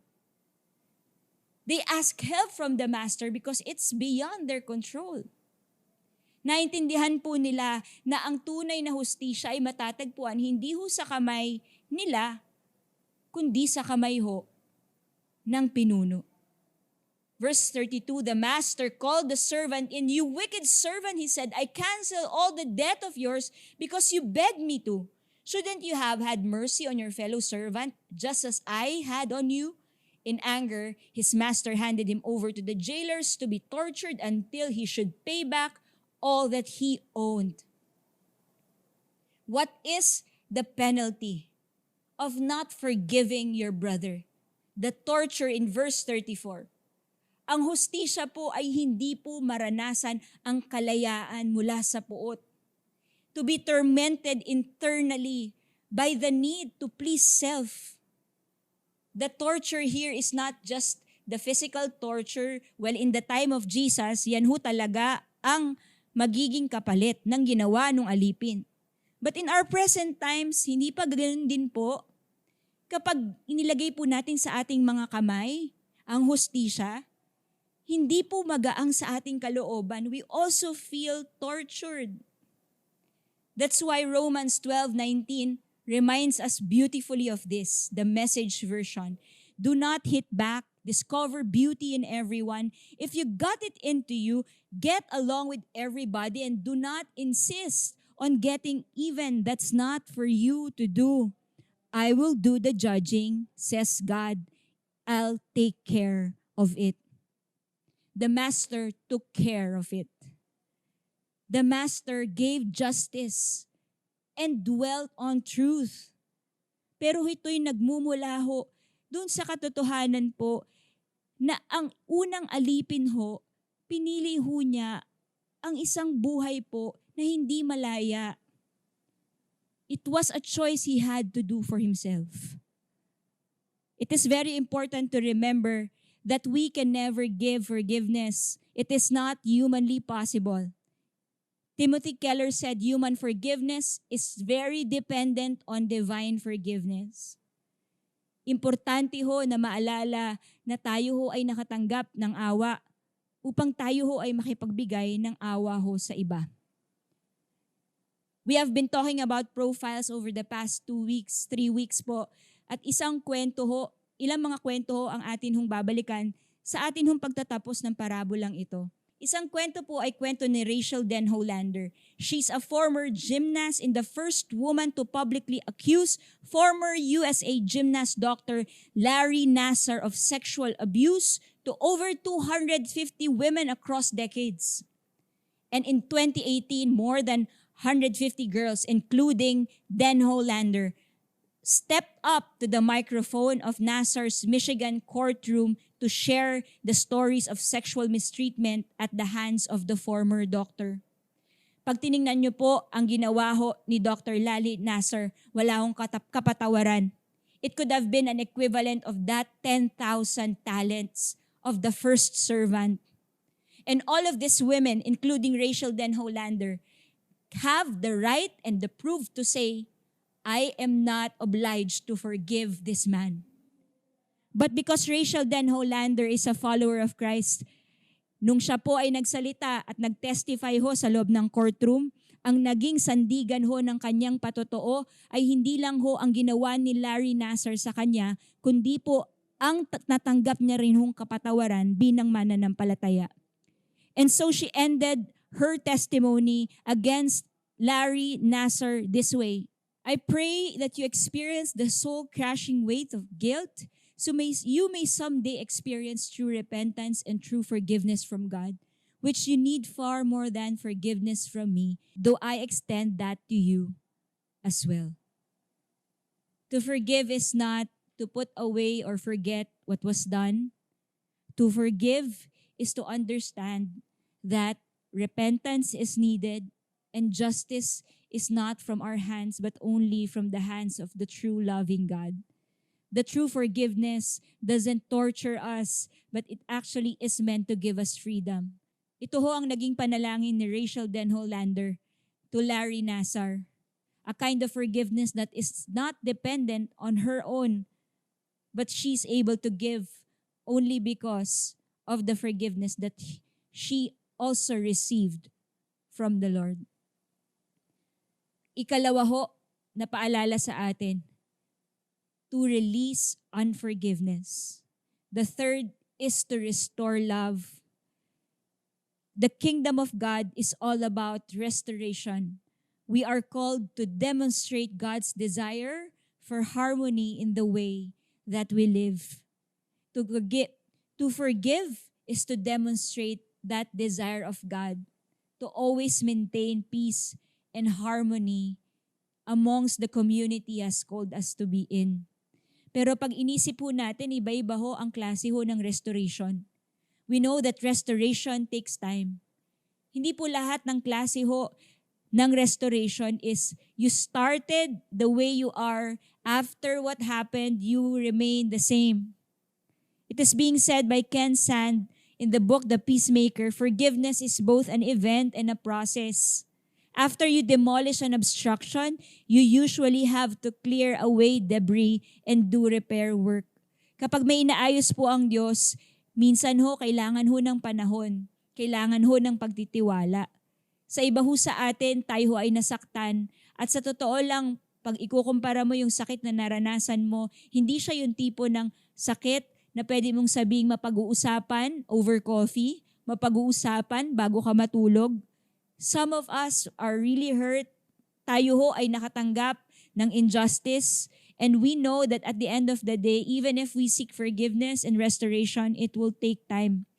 They asked help from the master because it's beyond their control. Naintindihan po nila na ang tunay na hustisya ay matatagpuan hindi ho sa kamay nila, kundi sa kamay ho ng pinuno. Verse 32, the master called the servant in. You wicked servant, he said, I cancel all the debt of yours because you begged me to. Shouldn't you have had mercy on your fellow servant just as I had on you? In anger, his master handed him over to the jailers to be tortured until he should pay back all that he owned. What is the penalty of not forgiving your brother? The torture in verse 34. Ang hustisya po ay hindi po maranasan ang kalayaan mula sa puot. To be tormented internally by the need to please self. The torture here is not just the physical torture. Well, in the time of Jesus, yan ho talaga ang magiging kapalit ng ginawa ng alipin. But in our present times, hindi pa ganoon din po. Kapag inilagay po natin sa ating mga kamay ang hustisya, hindi po magaang sa ating kalooban. We also feel tortured. That's why Romans 12:19 reminds us beautifully of this, the Message version. Do not hit back. Discover beauty in everyone. If you got it into you, get along with everybody and do not insist on getting even. That's not for you to do. I will do the judging, says God. I'll take care of it. The master took care of it. The master gave justice and dwelt on truth. Pero ito'y nagmumula ho dun sa katotohanan po na ang unang alipin ho, pinili ho niya ang isang buhay po na hindi malaya. It was a choice he had to do for himself. It is very important to remember that we can never give forgiveness. It is not humanly possible. Timothy Keller said human forgiveness is very dependent on divine forgiveness. Importante ho na maalala na tayo ho ay nakatanggap ng awa upang tayo ho ay makipagbigay ng awa ho sa iba. We have been talking about profiles over the past 2 weeks, 3 weeks po. At ilang mga kwento ho ang atin hong babalikan sa atin hong pagtatapos ng parabolang ito. Isang kwento po ay kwento ni Rachel Denhollander. She's a former gymnast and the first woman to publicly accuse former USA gymnast Dr. Larry Nassar of sexual abuse to over 250 women across decades. And in 2018, more than 150 girls, including Denhollander, stepped up to the microphone of Nassar's Michigan courtroom to share the stories of sexual mistreatment at the hands of the former doctor. Pag tiningnan niyo po ang ginawa ho ni Dr. Larry Nassar, wala hong kapatawaran. It could have been an equivalent of that 10,000 talents of the first servant. And all of these women, including Rachel Denhollander, have the right and the proof to say, I am not obliged to forgive this man. But because Rachel Denhollander is a follower of Christ, nung siya po ay nagsalita at nagtestify ho sa loob ng courtroom, ang naging sandigan ho ng kanyang patotoo ay hindi lang ho ang ginawa ni Larry Nassar sa kanya, kundi po ang natanggap niya rin hong kapatawaran bilang mananampalataya. And so she ended her testimony against Larry Nassar this way: I pray that you experience the soul-crushing weight of guilt so you may someday experience true repentance and true forgiveness from God, which you need far more than forgiveness from me, though I extend that to you as well. To forgive is not to put away or forget what was done. To forgive is to understand that repentance is needed and justice is not from our hands but only from the hands of the true loving God. The true forgiveness doesn't torture us, but it actually is meant to give us freedom. Ito ho ang naging panalangin ni Rachel Denhollander to Larry Nassar. A kind of forgiveness that is not dependent on her own, but she's able to give only because of the forgiveness that she also received from the Lord. Ikalawa ho, na paalala sa atin, to release unforgiveness. The third is to restore love. The kingdom of God is all about restoration. We are called to demonstrate God's desire for harmony in the way that we live. To forgive is to demonstrate that desire of God to always maintain peace and harmony amongst the community He has called us to be in. Pero pag inisip po natin, iba-iba ho ang klase ho ng restoration. We know that restoration takes time. Hindi po lahat ng klase ho ng restoration is you started the way you are, after what happened, you remain the same. It is being said by Ken Sand in the book The Peacemaker, forgiveness is both an event and a process. After you demolish an obstruction, you usually have to clear away debris and do repair work. Kapag may inaayos po ang Diyos, minsan ho, kailangan ho ng panahon. Kailangan ho ng pagtitiwala. Sa iba ho sa atin, tayo ho ay nasaktan. At sa totoo lang, pag ikukumpara mo yung sakit na naranasan mo, hindi siya yung tipo ng sakit na pwede mong sabing mapag-uusapan over coffee, mapag-uusapan bago ka matulog. Some of us are really hurt. Tayo ho ay nakatanggap ng injustice. And we know that at the end of the day, even if we seek forgiveness and restoration, it will take time.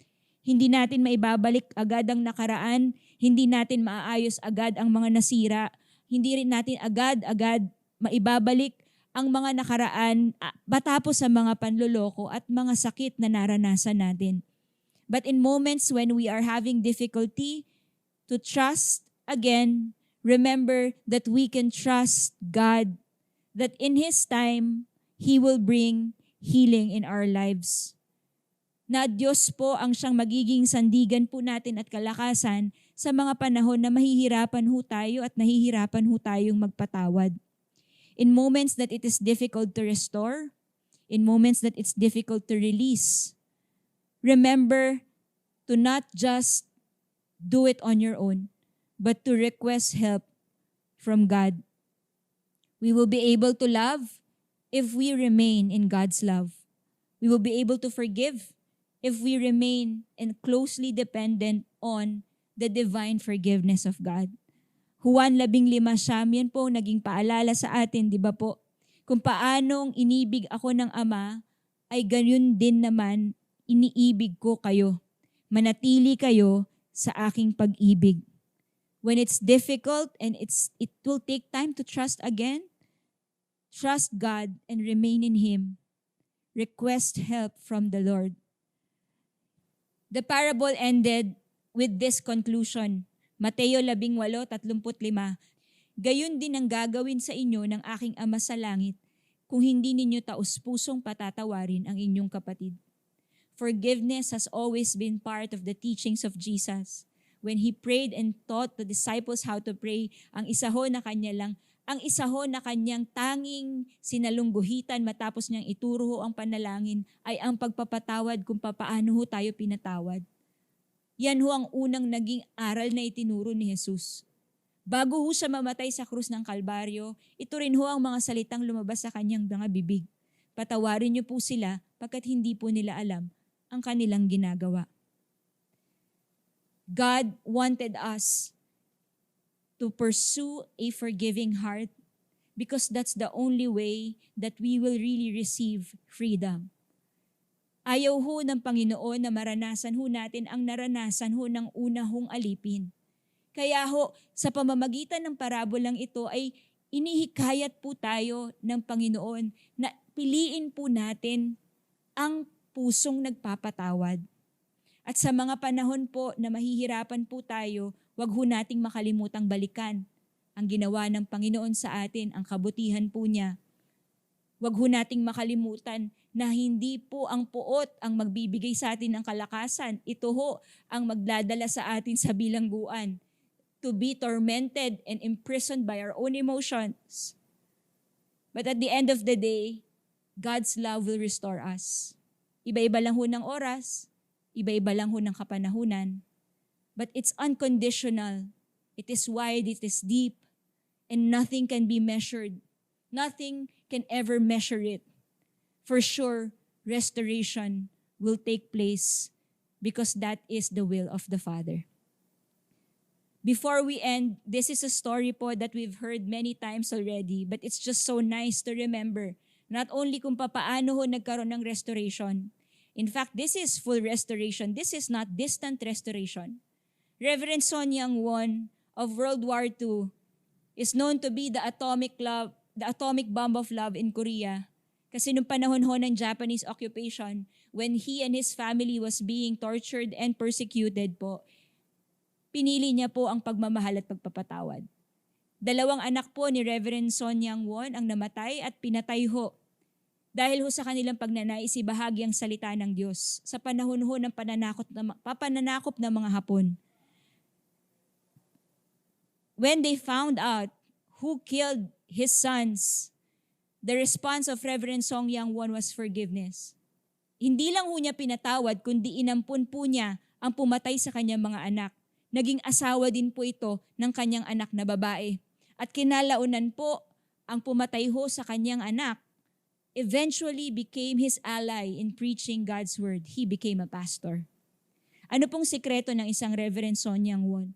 Hindi natin maibabalik agad ang nakaraan. Hindi natin maaayos agad ang mga nasira. Hindi rin natin agad-agad maibabalik ang mga nakaraan matapos sa mga panloloko at mga sakit na naranasan natin. But in moments when we are having difficulty to trust again, remember that we can trust God, that in His time, He will bring healing in our lives. Na Diyos po ang siyang magiging sandigan po natin at kalakasan sa mga panahon na mahihirapan ho tayo at nahihirapan ho tayong magpatawad. In moments that it is difficult to restore, in moments that it's difficult to release, remember to not just do it on your own, but to request help from God. We will be able to love if we remain in God's love. We will be able to forgive if we remain and closely dependent on the divine forgiveness of God. Juan 15:9, yan po naging paalala sa atin, di ba po? Kung paanong inibig ako ng Ama, ay ganyan din naman iniibig ko kayo. Manatili kayo sa aking pag-ibig. When it's difficult and it will take time to trust again, trust God and remain in Him. Request help from the Lord. The parable ended with this conclusion. Mateo 18:35. Gayon din ang gagawin sa inyo ng aking Ama sa langit kung hindi ninyo taus-pusong patatawarin ang inyong kapatid. Forgiveness has always been part of the teachings of Jesus. When He prayed and taught the disciples how to pray, ang isa ho na kanyang tanging sinalungguhitan matapos niyang ituro ho ang panalangin ay ang pagpapatawad kung papaano ho tayo pinatawad. Yan ho ang unang naging aral na itinuro ni Jesus. Bago ho siya mamatay sa krus ng Kalbaryo, ito rin ho ang mga salitang lumabas sa kanyang mga bibig. Patawarin niyo po sila pagkat hindi po nila alam ang kanilang ginagawa. God wanted us to pursue a forgiving heart because that's the only way that we will really receive freedom. Ayaw ho ng Panginoon na maranasan ho natin ang naranasan ho ng una hong alipin. Kaya ho, sa pamamagitan ng parabolang ito ay inihikayat po tayo ng Panginoon na piliin po natin ang pusong nagpapatawad. At sa mga panahon po na mahihirapan po tayo, wag ho nating makalimutang balikan ang ginawa ng Panginoon sa atin, ang kabutihan po niya. Wag ho nating makalimutan na hindi po ang puot ang magbibigay sa atin ng kalakasan. Ito ho ang magdadala sa atin sa bilangguan. To be tormented and imprisoned by our own emotions. But at the end of the day, God's love will restore us. Iba-iba lang ho ng oras, iba-iba lang ho ng kapanahunan. But it's unconditional. It is wide, it is deep, and nothing can be measured. Nothing can ever measure it. For sure, restoration will take place because that is the will of the Father. Before we end, this is a story po that we've heard many times already, but it's just so nice to remember not only kung papaano ho nagkaroon ng restoration. In fact, this is full restoration. This is not distant restoration. Reverend Son Young-won of World War II is known to be the atomic bomb of love in Korea. Kasi nung panahon ho ng Japanese occupation, when he and his family was being tortured and persecuted po, pinili niya po ang pagmamahal at pagpapatawad. 2 anak po ni Reverend Son Young-won ang namatay at pinatay ho dahil ho sa kanilang pagnanais ibahagi ang salita ng Diyos sa panahon ho ng papananakop ng mga Hapon. When they found out who killed his sons, the response of Reverend Son Young-won was forgiveness. Hindi lang ho niya pinatawad, kundi inampun po niya ang pumatay sa kanyang mga anak. Naging asawa din po ito ng kanyang anak na babae. At kinalaunan po ang pumatay ho sa kanyang anak eventually became his ally in preaching God's word. He became a pastor. Ano pong sikreto ng isang Reverend Son Young-won?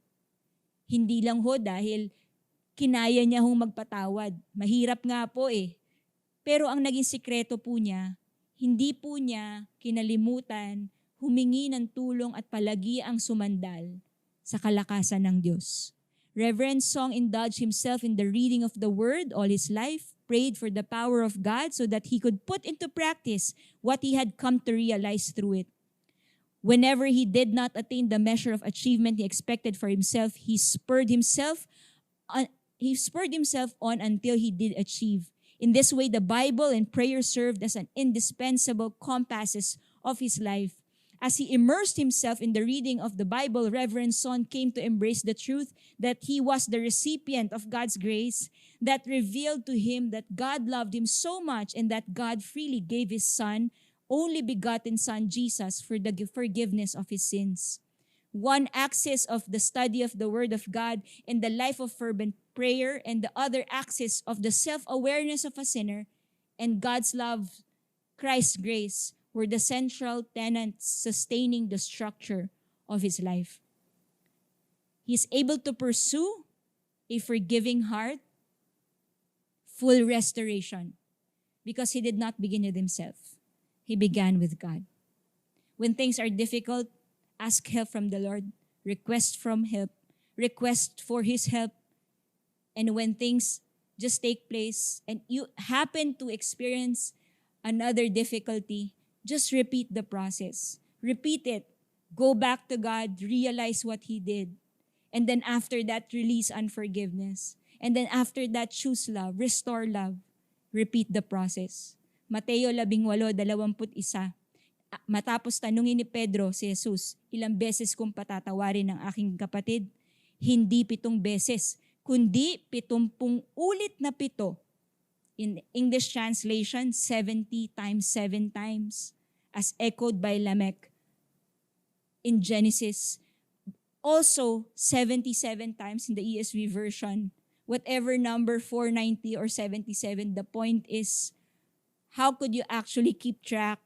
Hindi lang ho dahil kinaya niya hong magpatawad. Mahirap nga po eh. Pero ang naging sikreto po niya, hindi po niya kinalimutan humingi ng tulong at palagi ang sumandal sa kalakasan ng Diyos. Reverend Song indulged himself in the reading of the Word all his life, prayed for the power of God so that he could put into practice what he had come to realize through it. Whenever he did not attain the measure of achievement he expected for himself, he spurred himself on until he did achieve. In this way, the Bible and prayer served as an indispensable compasses of his life. As he immersed himself in the reading of the Bible, Reverend Son came to embrace the truth that he was the recipient of God's grace that revealed to him that God loved him so much and that God freely gave his Son, only begotten Son, Jesus, for the forgiveness of his sins. One axis of the study of the Word of God and the life of fervent prayer, and the other axis of the self-awareness of a sinner and God's love, Christ's grace, were the central tenets sustaining the structure of his life. He is able to pursue a forgiving heart, full restoration, because he did not begin with himself. He began with God. When things are difficult, ask help from the Lord, request for his help. And when things just take place and you happen to experience another difficulty, just repeat the process. Repeat it. Go back to God, realize what he did. And then after that, release unforgiveness. And then after that, choose love, restore love. Repeat the process. Mateo 18:21. Matapos tanungin ni Pedro si Jesus, ilang beses kong patatawarin ang aking kapatid? Hindi 7 beses, kundi 70 ulit na 7. In English translation, 70 times 7 times, as echoed by Lamech in Genesis. Also, 77 times in the ESV version. Whatever number, 490 or 77, the point is, how could you actually keep track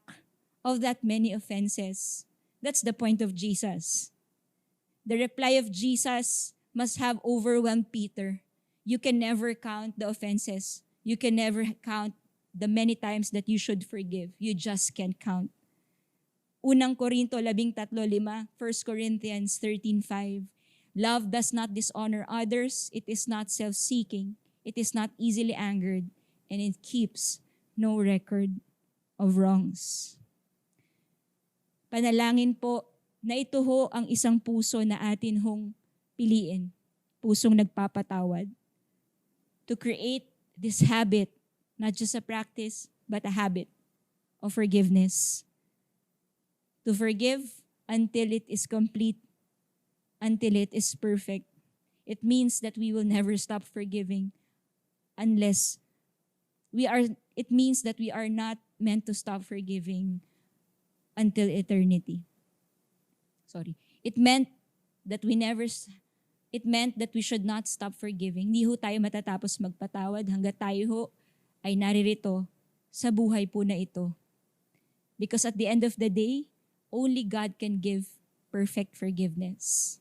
of that many offenses? That's the point of Jesus. The reply of Jesus, must have overwhelmed Peter. You can never count the offenses. You can never count the many times that you should forgive. You just can't count. Unang Korinto 13:5, 1 Corinthians 13:5. Love does not dishonor others. It is not self-seeking. It is not easily angered. And it keeps no record of wrongs. Panalangin po na ito ho ang isang puso na atin hong piliin. Pusong nagpapatawad. To create this habit, not just a practice, but a habit of forgiveness. To forgive until it is complete, until it is perfect. It means that we will never stop forgiving unless it means that we are not meant to stop forgiving until eternity. It meant that we should not stop forgiving. Hindi ho tayo matatapos magpatawad hanggat tayo ho ay naririto sa buhay po na ito. Because at the end of the day, only God can give perfect forgiveness.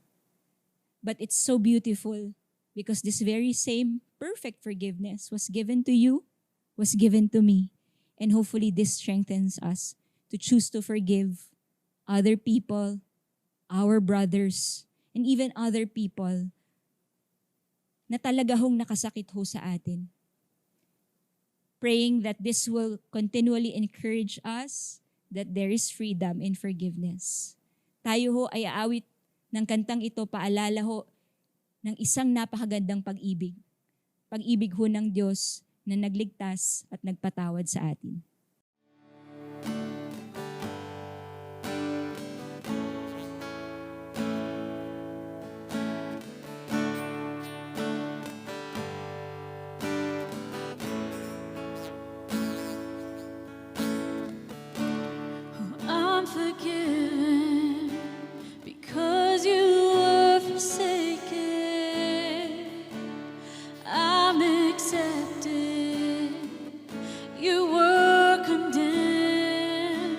But it's so beautiful because this very same perfect forgiveness was given to you, was given to me. And hopefully this strengthens us to choose to forgive other people, our brothers, and even other people na talaga hong nakasakit ho sa atin. Praying that this will continually encourage us that there is freedom in forgiveness. Tayo ho ay aawit ng kantang ito, paalala ho ng isang napakagandang pag-ibig. Pag-ibig ho ng Diyos na nagligtas at nagpatawad sa atin. Forgiven because you were forsaken. I'm accepted. You were condemned,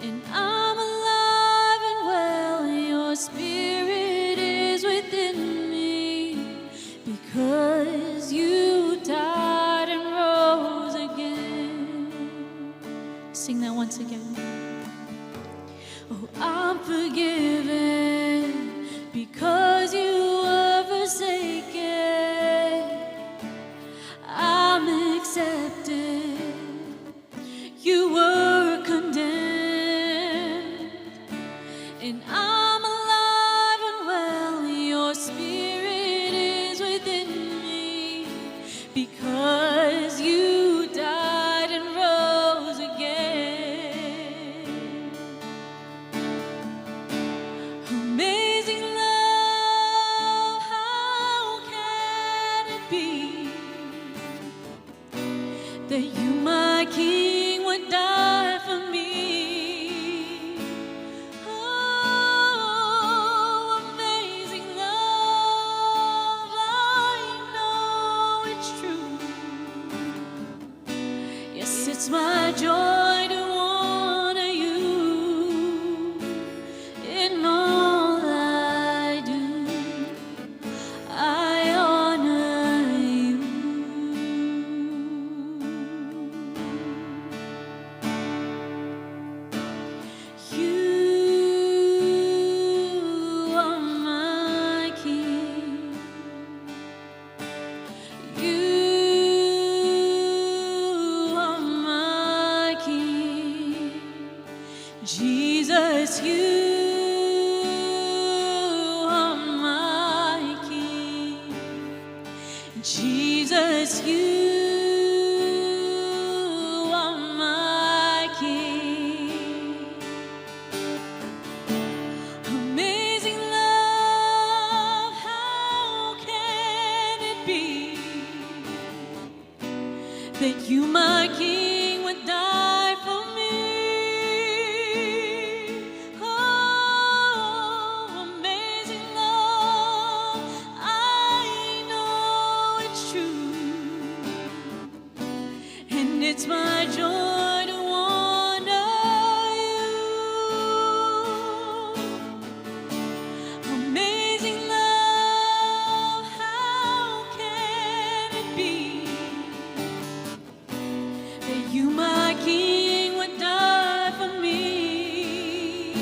and I'm alive and well. Your spirit is within me because you died and rose again. Sing that once again. Oh, I'm forgiven because you were forsaken. I'm accepted. You were condemned, and I'm alive and well. Your spirit is within me because you died and rose again. Amazing love, how can it be that you, my King, would die for me? Oh, amazing love, I know it's true. Yes, it's my joy to honor you in all I do. I honor you. You are my King. You are my King. Jesus, you are my King. Jesus, you are my King. Amazing love, how can it be that you, my King, would die for me? Oh, amazing love, I know it's true, and it's my joy to honor you. Amazing love, You, my King, would die for me.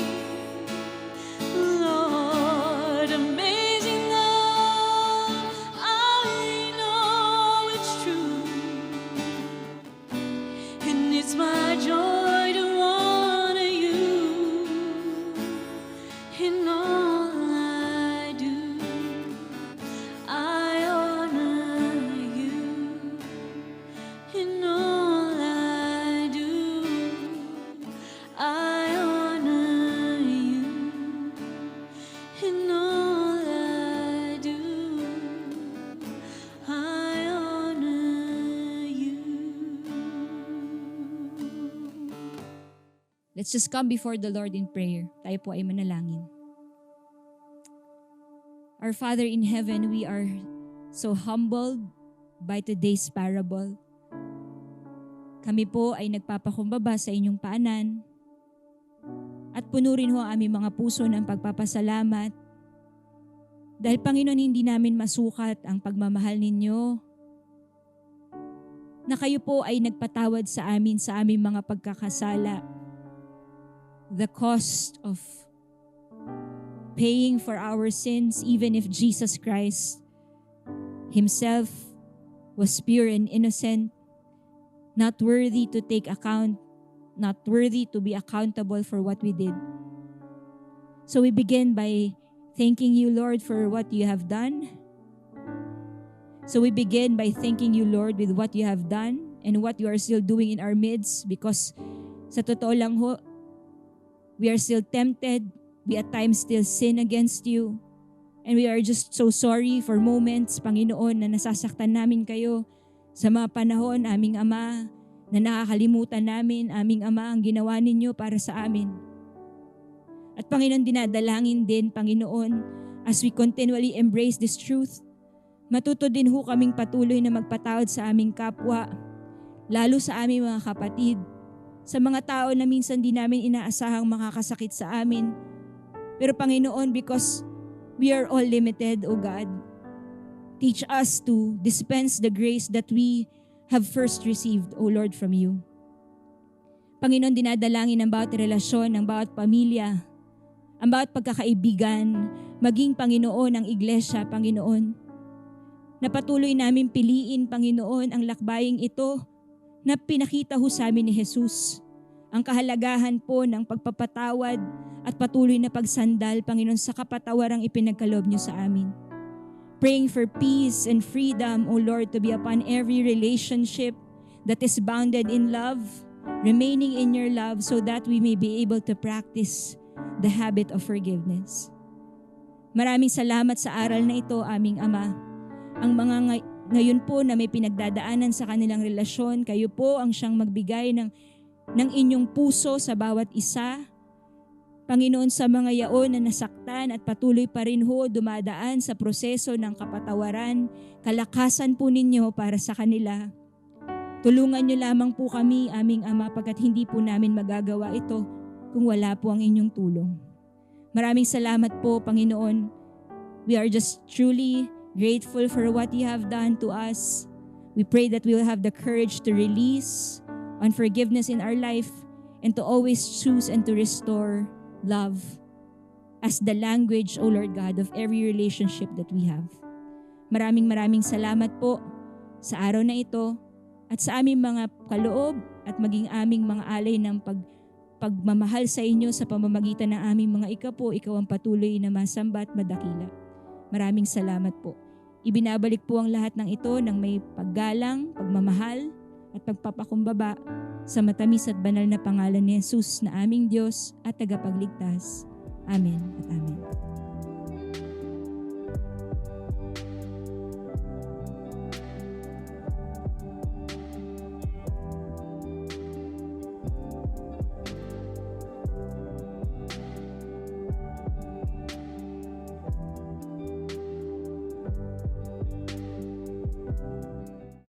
Lord, amazing love, I know it's true, and it's my joy to honor you in all I do. I honor you in all I do. I honor you in all I do. I honor you. Let's just come before the Lord in prayer. Tayo po ay manalangin. Our Father in heaven, we are so humbled by today's parable. Kami po ay nagpapakumbaba sa inyong paanan at puno rin ho ang aming mga puso ng pagpapasalamat dahil Panginoon, hindi namin masukat ang pagmamahal ninyo na kayo po ay nagpatawad sa amin sa aming mga pagkakasala. The cost of paying for our sins, even if Jesus Christ Himself was pure and innocent, not worthy to take account, not worthy to be accountable for what we did. So we begin by thanking you, Lord, for what you have done. So we begin by thanking you, Lord, with what you have done and what you are still doing in our midst, because sa totoo lang ho, we are still tempted. We at times still sin against you. And we are just so sorry for moments, Panginoon, na nasasaktan namin kayo. Sa mga panahon, aming Ama, na nakakalimutan namin, aming Ama, ang ginawa ninyo para sa amin. At Panginoon, dinadalangin din, Panginoon, as we continually embrace this truth, matuto din ho kaming patuloy na magpatawad sa aming kapwa, lalo sa aming mga kapatid, sa mga tao na minsan di namin inaasahang makakasakit sa amin. Pero Panginoon, because we are all limited, O God, teach us to dispense the grace that we have first received, O Lord, from you. Panginoon, dinadalangin ang bawat relasyon, ang bawat pamilya, ang bawat pagkakaibigan, maging Panginoon ang iglesia, Panginoon. Na patuloy namin piliin, Panginoon, ang lakbaying ito na pinakita ho sa amin ni Jesus. Ang kahalagahan po ng pagpapatawad at patuloy na pagsandal, Panginoon, sa kapatawarang ipinagkaloob niyo sa amin. Praying for peace and freedom, O Lord, to be upon every relationship that is bounded in love, remaining in your love so that we may be able to practice the habit of forgiveness. Maraming salamat sa aral na ito, aming Ama. Ang mga ngayon po na may pinagdadaanan sa kanilang relasyon, kayo po ang siyang magbigay ng inyong puso sa bawat isa. Panginoon, sa mga yaon na nasaktan at patuloy pa rin ho dumadaan sa proseso ng kapatawaran, kalakasan po ninyo para sa kanila. Tulungan niyo lamang po kami, aming Ama, pagkat hindi po namin magagawa ito kung wala po ang inyong tulong. Maraming salamat po, Panginoon. We are just truly grateful for what you have done to us. We pray that we will have the courage to release unforgiveness in our life and to always choose and to restore love as the language, O Lord God, of every relationship that we have. Maraming salamat po sa araw na ito at sa aming mga kaloob at maging aming mga alay ng pagmamahal sa inyo sa pamamagitan ng aming mga ikapo, ikaw ang patuloy na masamba at madakila. Maraming salamat po. Ibinabalik po ang lahat ng ito ng may paggalang, pagmamahal at pagpapakumbaba sa matamis at banal na pangalan ni Jesus na aming Diyos at tagapagligtas. Amen at amen.